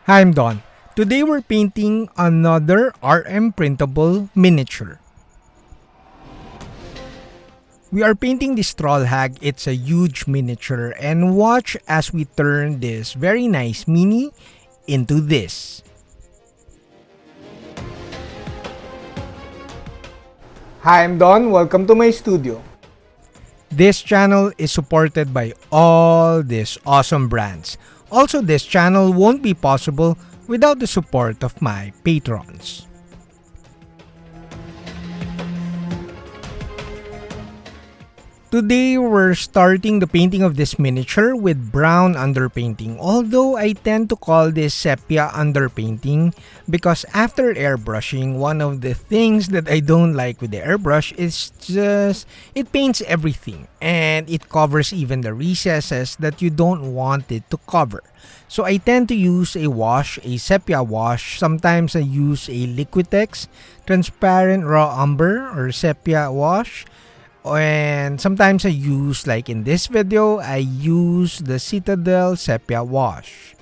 Hi, I'm Don. Today we're painting another RM printable miniature. We are painting this troll hag. It's a huge miniature, and watch as we turn this very nice mini into this. Hi, I'm Don. Welcome to my studio. This channel is supported by all these awesome brands. Also, this channel won't be possible without the support of my patrons. Today, we're starting the painting of this miniature with brown underpainting. Although I tend to call this sepia underpainting because after airbrushing, one of the things that I don't like with the airbrush is just it paints everything and it covers even the recesses that you don't want it to cover. So I tend to use a wash, a sepia wash. Sometimes I use a Liquitex transparent raw umber or sepia wash. And sometimes I use, like in this video, I use the Zenithal sepia wash.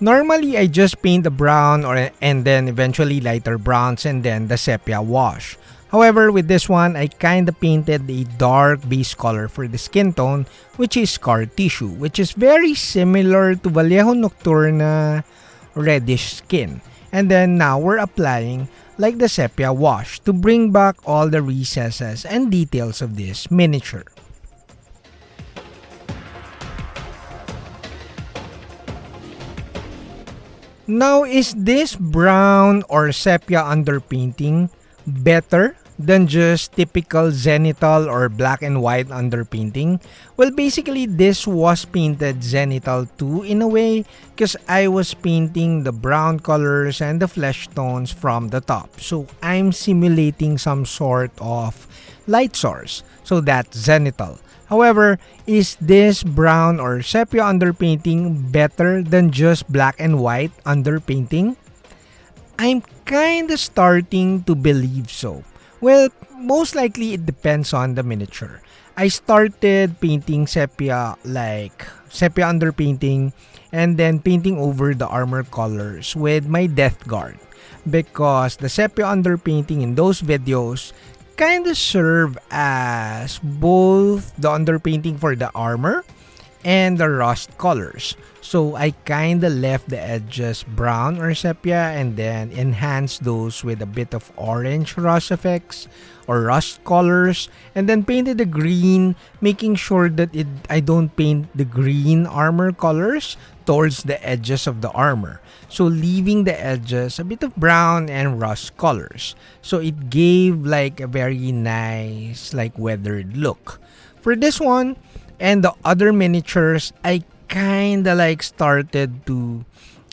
Normally, I just paint the brown and then eventually lighter browns and then the sepia wash. However, with this one, I kinda painted a dark base color for the skin tone, which is scar tissue, which is very similar to Vallejo Nocturna reddish skin. And then now we're applying like the sepia wash to bring back all the recesses and details of this miniature. Now, is this brown or sepia underpainting better than just typical Zenithal or black and white underpainting? Well, basically this was painted Zenithal too in a way because I was painting the brown colors and the flesh tones from the top. So I'm simulating some sort of light source. So that's Zenithal. However, is this brown or sepia underpainting better than just black and white underpainting? I'm kinda starting to believe so. Well, most likely it depends on the miniature. I started painting sepia underpainting and then painting over the armor colors with my death guard because the sepia underpainting in those videos kind of serve as both the underpainting for the armor and the rust colors. So I kinda left the edges brown or sepia and then enhanced those with a bit of orange rust effects or rust colors and then painted the green, making sure that I don't paint the green armor colors towards the edges of the armor. So leaving the edges a bit of brown and rust colors. So it gave like a very nice like weathered look. For this one and the other miniatures, I kinda like started to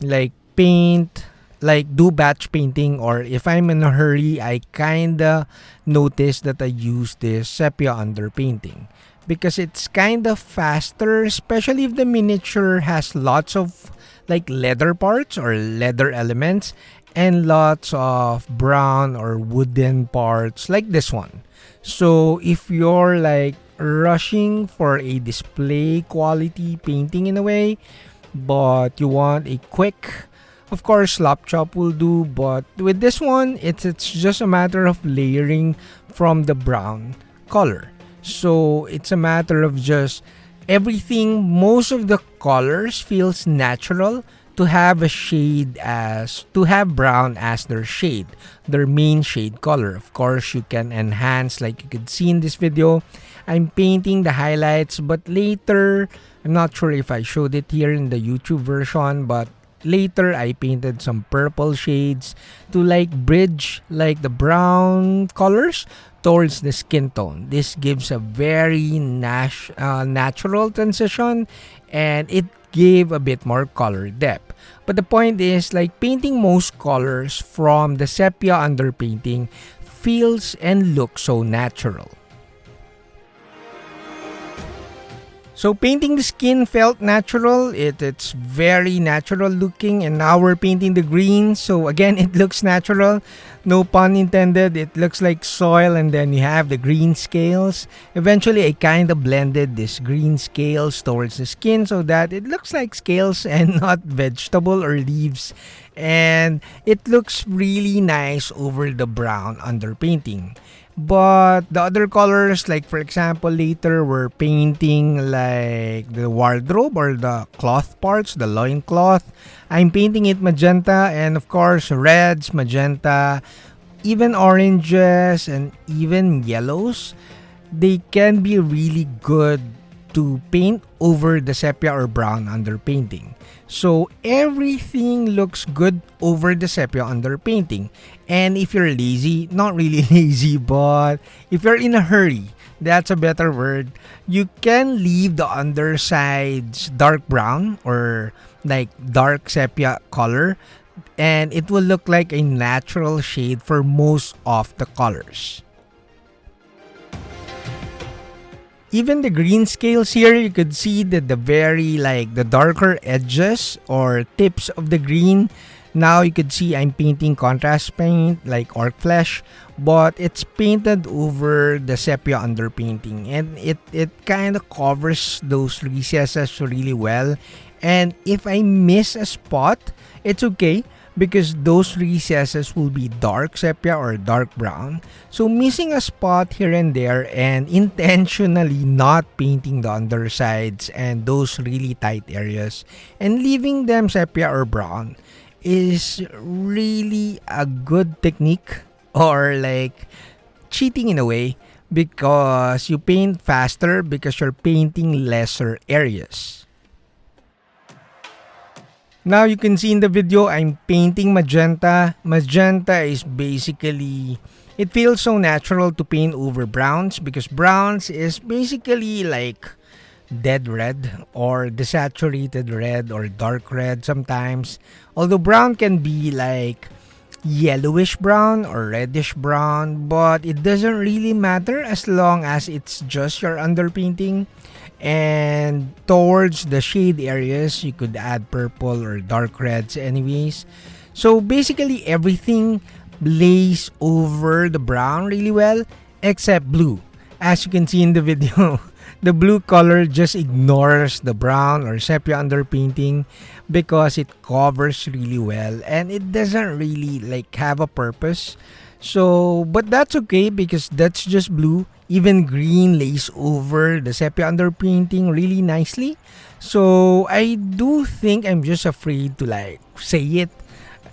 like paint, like do batch painting, or if I'm in a hurry, I kinda noticed that I use this sepia underpainting because it's kinda faster, especially if the miniature has lots of like leather parts or leather elements and lots of brown or wooden parts like this one. So if you're like rushing for a display quality painting in a way, but you want a quick, of course slop chop will do, but with this one it's just a matter of layering from the brown color. So it's a matter of just everything, most of the colors feels natural to have a shade as to have brown as their shade, their main shade color. Of course you can enhance, like you could see in this video I'm painting the highlights, but later I'm not sure if I showed it here in the YouTube version, but later I painted some purple shades to like bridge like the brown colors towards the skin tone. This gives a very natural transition and it gave a bit more color depth. But the point is, like painting most colors from the sepia underpainting feels and looks so natural. So painting the skin felt natural. It's very natural looking, and now we're painting the green. So again, it looks natural. No pun intended. It looks like soil, and then you have the green scales. Eventually, I kind of blended this green scales towards the skin so that it looks like scales and not vegetable or leaves. And it looks really nice over the brown underpainting. But the other colors, like for example, later we're painting like the wardrobe or the cloth parts, the loin cloth. I'm painting it magenta, and of course reds, magenta, even oranges, and even yellows. They can be really good to paint over the sepia or brown underpainting. So everything looks good over the sepia underpainting. And if you're lazy, not really lazy, but if you're in a hurry, that's a better word, you can leave the undersides dark brown or like dark sepia color, and it will look like a natural shade for most of the colors. Even the green scales here, you could see that the very like the darker edges or tips of the green. Now you could see I'm painting contrast paint like orc flesh, but it's painted over the sepia underpainting, and it kind of covers those recesses really well. And if I miss a spot, it's okay because those recesses will be dark sepia or dark brown. So missing a spot here and there and intentionally not painting the undersides and those really tight areas and leaving them sepia or brown is really a good technique, or like cheating in a way, because you paint faster because you're painting lesser areas. Now you can see in the video, I'm painting magenta. Magenta is basically, it feels so natural to paint over browns because browns is basically like dead red or desaturated red or dark red sometimes. Although brown can be like yellowish brown or reddish brown, but it doesn't really matter as long as it's just your underpainting. And towards the shade areas, you could add purple or dark reds anyways. So basically everything lays over the brown really well except blue. As you can see in the video, the blue color just ignores the brown or sepia underpainting because it covers really well and it doesn't really like have a purpose. So, but that's okay because that's just blue. Even green lays over the sepia underpainting really nicely. So I do think I'm just afraid to like say it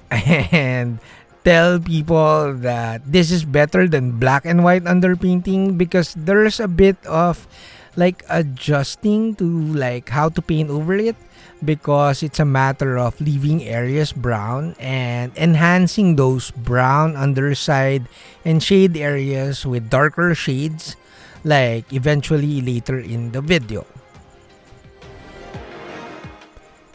and tell people that this is better than black and white underpainting because there's a bit of like adjusting to like how to paint over it, because it's a matter of leaving areas brown and enhancing those brown underside and shade areas with darker shades like eventually later in the video.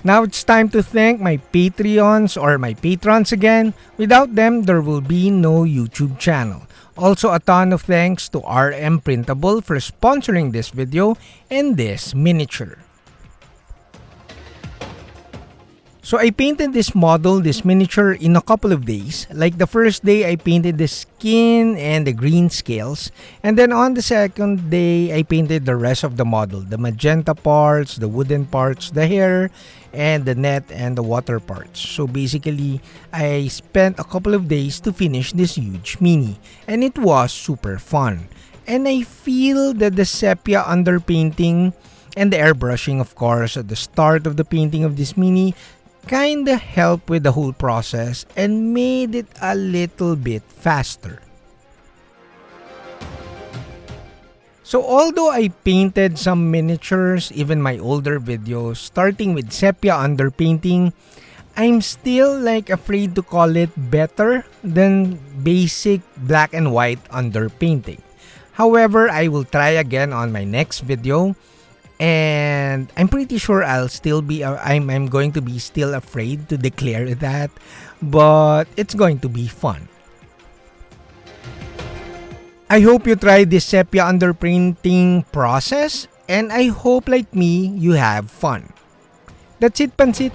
Now it's time to thank my Patreons or my patrons again. Without them, there will be no YouTube channel. Also, a ton of thanks to RM Printable for sponsoring this video and this miniature. So I painted this model, this miniature, in a couple of days. Like the first day, I painted the skin and the green scales. And then on the second day, I painted the rest of the model. The magenta parts, the wooden parts, the hair, and the net and the water parts. So basically, I spent a couple of days to finish this huge mini. And it was super fun. And I feel that the sepia underpainting and the airbrushing, of course, at the start of the painting of this mini kinda helped with the whole process and made it a little bit faster. So although I painted some miniatures, even my older videos, starting with sepia underpainting, I'm still like afraid to call it better than basic black and white underpainting. However, I will try again on my next video. And I'm pretty sure I'll still be I'm going to be still afraid to declare that, but it's going to be fun. I hope you try this sepia underpainting process And I hope like me, you have fun. That's it, Pansit.